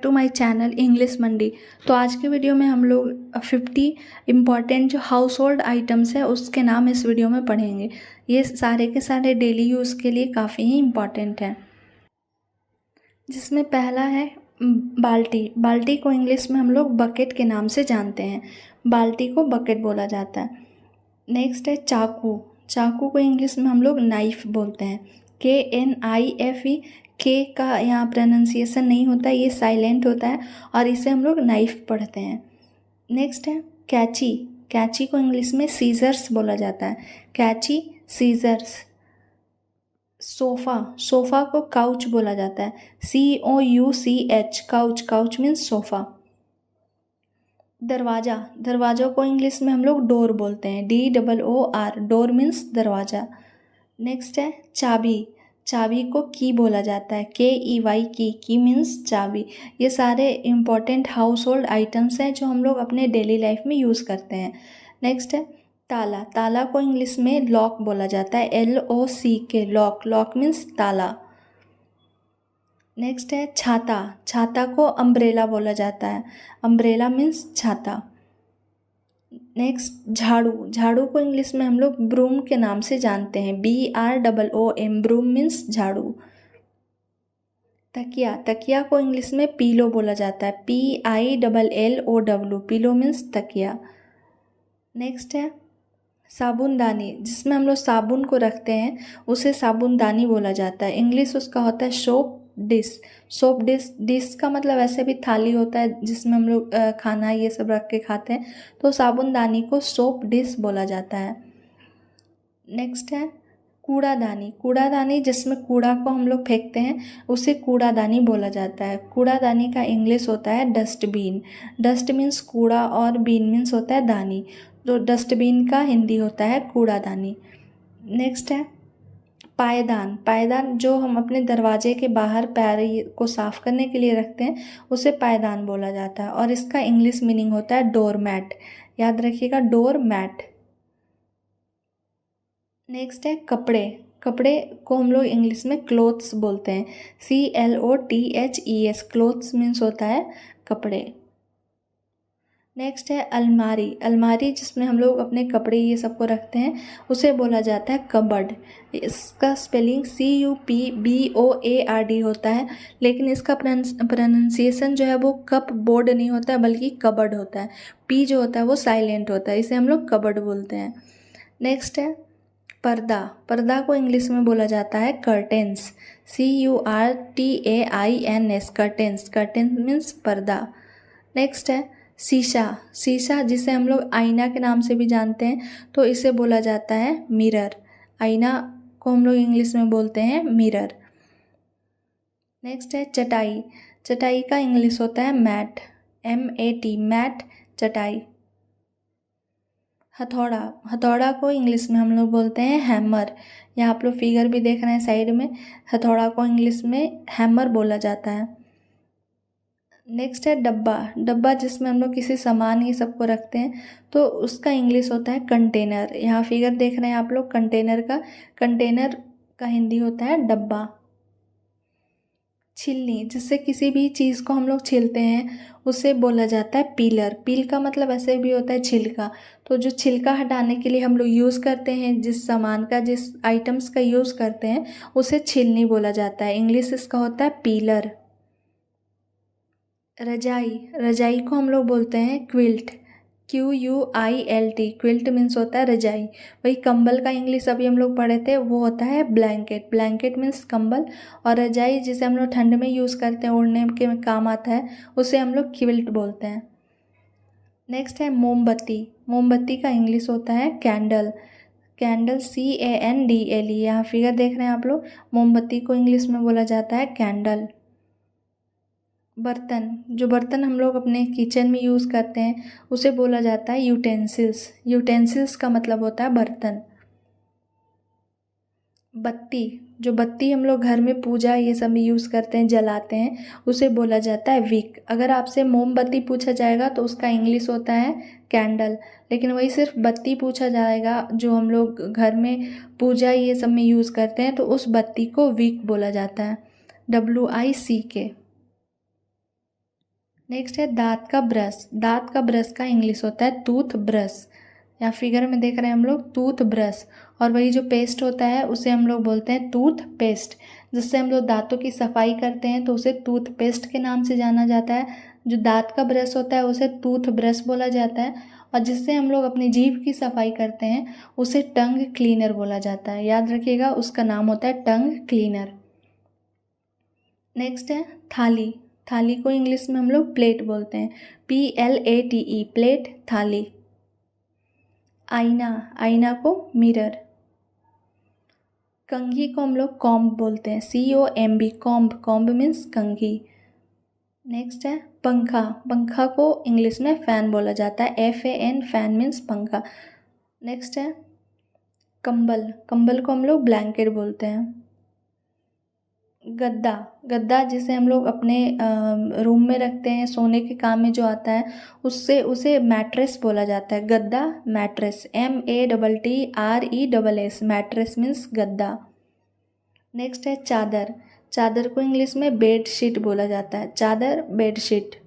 To my channel English मंडी। तो आज के वीडियो में हम लोग 50 इम्पॉर्टेंट जो हाउस होल्ड आइटम्स है उसके नाम इस वीडियो में पढ़ेंगे। ये सारे के सारे डेली यूज़ के लिए काफ़ी ही इम्पॉर्टेंट हैं। जिसमें पहला है बाल्टी। बाल्टी को इंग्लिश में हम लोग बकेट के नाम से जानते हैं। बाल्टी को बकेट बोला जाता है। नेक्स्ट है चाकू। चाकू को इंग्लिश में हम लोग नाइफ बोलते हैं। KNIFE। के का यहाँ प्रोनाउंसिएशन नहीं होता है, ये साइलेंट होता है और इसे हम लोग नाइफ पढ़ते हैं। नेक्स्ट है कैंची। कैंची को इंग्लिश में सीजर्स बोला जाता है। कैंची, सीजर्स। सोफ़ा। सोफ़ा को काउच बोला जाता है। COUCH, couch. Couch means sofa. दरवाज़ा। दरवाज़ा को इंग्लिश में हम लोग डोर बोलते हैं। DOOR, डोर मीन्स दरवाज़ा। नेक्स्ट है चाबी। चाबी को की बोला जाता है। KEY, की मीन्स चाबी। ये सारे इम्पॉर्टेंट हाउस होल्ड आइटम्स हैं जो हम लोग अपने डेली लाइफ में यूज़ करते हैं। नेक्स्ट है ताला। ताला को इंग्लिश में लॉक बोला जाता है। LOCK, lock. लॉक मीन्स ताला। नेक्स्ट है छाता। छाता को अम्ब्रेला बोला जाता है। अम्ब्रेला मीन्स छाता। नेक्स्ट झाड़ू। झाड़ू को इंग्लिश में हम लोग ब्रूम के नाम से जानते हैं। BROOM, ब्रूम मीन्स झाड़ू। तकिया। तकिया को इंग्लिश में पीलो बोला जाता है। PILLOW, पीलो मीन्स तकिया। नेक्स्ट है साबुनदानी। जिसमें हम लोग साबुन को रखते हैं उसे साबुनदानी बोला जाता है। इंग्लिश उसका होता है soap dish. Soap dish. Dish का मतलब ऐसे भी थाली होता है जिसमें हम लोग खाना ये सब रख के खाते हैं, तो साबुनदानी को सोप डिश बोला जाता है। नेक्स्ट है कूड़ादानी। कूड़ादानी जिसमें कूड़ा को हम लोग फेंकते हैं उसे कूड़ादानी बोला जाता है। कूड़ादानी का इंग्लिश होता है डस्टबिन। डस्ट मीन्स कूड़ा और बीन मीन्स होता है दानी, तो डस्टबिन का हिंदी होता है कूड़ादानी। नेक्स्ट है पायदान। पायदान जो हम अपने दरवाजे के बाहर पैर को साफ़ करने के लिए रखते हैं उसे पायदान बोला जाता है और इसका इंग्लिश मीनिंग होता है डोर मैट। याद रखिएगा, डोर मैट। नेक्स्ट है कपड़े। कपड़े को हम लोग इंग्लिश में क्लोथ्स बोलते हैं। CLOTHES, क्लोथ्स मीन्स होता है कपड़े। नेक्स्ट है अलमारी। अलमारी जिसमें हम लोग अपने कपड़े ये सबको रखते हैं उसे बोला जाता है कबर्ड। इसका स्पेलिंग CUPBOARD होता है, लेकिन इसका प्रोनाउंसिएशन जो है वो कप बोर्ड नहीं होता है बल्कि कबर्ड होता है। P जो होता है वो साइलेंट होता है, इसे हम लोग कबर्ड बोलते हैं। नेक्स्ट है पर्दा। पर्दा को इंग्लिश में बोला जाता है curtains. CURTAINS, curtains. Curtains means पर्दा। नेक्स्ट है शीशा। शीशा जिसे हम लोग आईना के नाम से भी जानते हैं, तो इसे बोला जाता है मिरर। आईना को हम लोग इंग्लिश में बोलते हैं मिरर। नेक्स्ट है चटाई। चटाई का इंग्लिश होता है मैट। MAT, मैट, चटाई। हथौड़ा। हथौड़ा को इंग्लिश में हम लोग बोलते हैं हैमर। यहाँ आप लोग फिगर भी देख रहे हैं साइड में। हथौड़ा को इंग्लिश में हैमर बोला जाता है। नेक्स्ट है डब्बा। डब्बा जिसमें हम लोग किसी सामान ये सबको रखते हैं तो उसका इंग्लिश होता है कंटेनर। यहाँ फिगर देख रहे हैं आप लोग कंटेनर का। कंटेनर का हिंदी होता है डब्बा। छिलनी। जिससे किसी भी चीज़ को हम लोग छीलते हैं उसे बोला जाता है पीलर। पील का मतलब ऐसे भी होता है छिलका। तो जो छिलका हटाने के लिए हम लोग यूज़ करते हैं, जिस सामान का, जिस आइटम्स का यूज़ करते हैं उसे छिलनी बोला जाता है। इंग्लिश इसका होता है पीलर। रजाई। रजाई को हम लोग बोलते हैं क्विल्ट। QUILT, क्विल्ट मीन्स होता है रजाई। वही कंबल का इंग्लिश अभी हम लोग पढ़े थे वो होता है ब्लैंकेट। ब्लैंकेट मीन्स कंबल, और रजाई जिसे हम लोग ठंड में यूज़ करते हैं, ओढ़ने के काम आता है, उसे हम लोग क्विल्ट बोलते हैं। नेक्स्ट है मोमबत्ती। मोमबत्ती का इंग्लिश होता है कैंडल। Candle CANDLE। यहाँ फिगर देख रहे हैं आप लोग। मोमबत्ती को इंग्लिश में बोला जाता है कैंडल। बर्तन। जो बर्तन हम लोग अपने किचन में यूज़ करते हैं उसे बोला जाता है यूटेंसिल्स। यूटेंसिल्स का मतलब होता है बर्तन। बत्ती। जो बत्ती हम लोग घर में पूजा ये सब में यूज़ करते हैं, जलाते हैं, उसे बोला जाता है विक। अगर आपसे मोमबत्ती पूछा जाएगा तो उसका इंग्लिश होता है कैंडल, लेकिन वही सिर्फ बत्ती पूछा जाएगा जो हम लोग घर में पूजा ये सब में यूज़ करते हैं तो उस बत्ती को विक बोला जाता है। WICK। नेक्स्ट है दांत का ब्रश। दांत का ब्रश का इंग्लिश होता है टूथ ब्रश। यहाँ फिगर में देख रहे हैं हम लोग टूथ ब्रश। और वही जो पेस्ट होता है उसे हम लोग बोलते हैं टूथ पेस्ट। जिससे हम लोग दांतों की सफाई करते हैं तो उसे टूथ पेस्ट के नाम से जाना जाता है। जो दांत का ब्रश होता है उसे टूथ ब्रश बोला जाता है। और जिससे हम लोग अपनी जीभ की सफाई करते हैं उसे टंग क्लीनर बोला जाता है। याद रखिएगा, उसका नाम होता है टंग क्लीनर। नेक्स्ट है थाली। थाली को इंग्लिश में हम लोग प्लेट बोलते हैं, PLATE, प्लेट, थाली। आईना, आईना को मिरर। कंघी को हम लोग कॉम्ब बोलते हैं, COMB, कॉम्ब। कॉम्ब मीन्स कंघी। नेक्स्ट है पंखा। पंखा को इंग्लिश में फ़ैन बोला जाता है, FAN, फैन मीन्स पंखा। नेक्स्ट है कंबल। कंबल को हम लोग ब्लैंकेट बोलते हैं। गद्दा। गद्दा जिसे हम लोग अपने रूम में रखते हैं, सोने के काम में जो आता है, उसे मैट्रेस बोला जाता है। गद्दा, मैट्रेस, MATTRESS, मैट्रेस मीन्स गद्दा। नेक्स्ट है चादर। चादर को इंग्लिश में बेड शीट बोला जाता है, चादर, बेड शीट।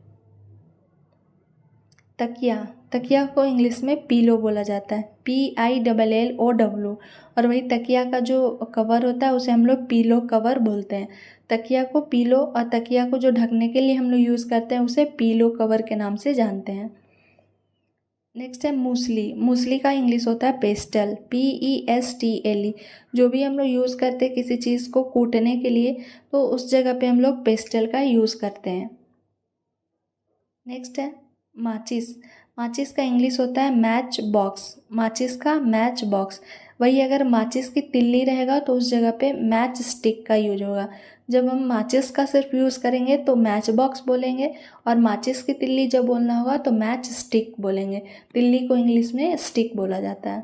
तकिया। तकिया को इंग्लिश में पीलो बोला जाता है, PILLOW। और वही तकिया का जो कवर होता है उसे हम लोग पीलो कवर बोलते हैं। तकिया को पीलो और तकिया को जो ढकने के लिए हम लोग यूज़ करते हैं उसे पीलो कवर के नाम से जानते हैं। नेक्स्ट है मूसली। मूसली का इंग्लिश होता है पेस्टल, PESTLE। जो भी हम लोग यूज़ करते हैं किसी चीज़ को कूटने के लिए तो उस जगह पे हम लोग पेस्टल का यूज़ करते हैं। नेक्स्ट है माचिस। माचिस का इंग्लिश होता है मैच बॉक्स। माचिस का मैच बॉक्स। वही अगर माचिस की तिल्ली रहेगा तो उस जगह पे मैच स्टिक का यूज होगा। जब हम माचिस का सिर्फ यूज़ करेंगे तो मैच बॉक्स बोलेंगे, और माचिस की तिल्ली जब बोलना होगा तो मैच स्टिक बोलेंगे। तिल्ली को इंग्लिश में स्टिक बोला जाता है।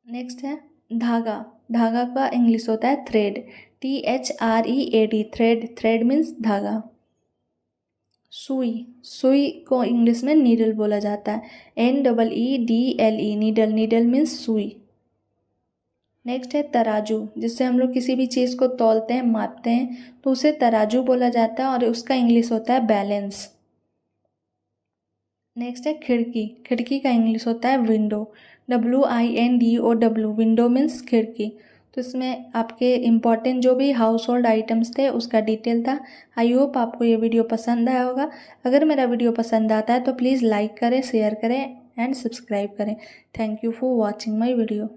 नेक्स्ट है धागा। धागा का इंग्लिश होता है thread, THREAD, thread. Thread means धागा। सुई। सुई को इंग्लिश में नीडल बोला जाता है, NEEDLE, नीडल। नीडल मीन्स सुई। नेक्स्ट है तराजू। जिससे हम लोग किसी भी चीज़ को तौलते हैं, मापते हैं तो उसे तराजू बोला जाता है और उसका इंग्लिश होता है बैलेंस। नेक्स्ट है खिड़की। खिड़की का इंग्लिश होता है विंडो, WINDOW, विंडो मीन्स खिड़की। तो इसमें आपके इम्पॉर्टेंट जो भी हाउस होल्ड आइटम्स थे उसका डिटेल था। आई होप आपको ये वीडियो पसंद आया होगा। अगर मेरा वीडियो पसंद आता है तो प्लीज़ लाइक करें, शेयर करें एंड सब्सक्राइब करें। Thank you for watching my video.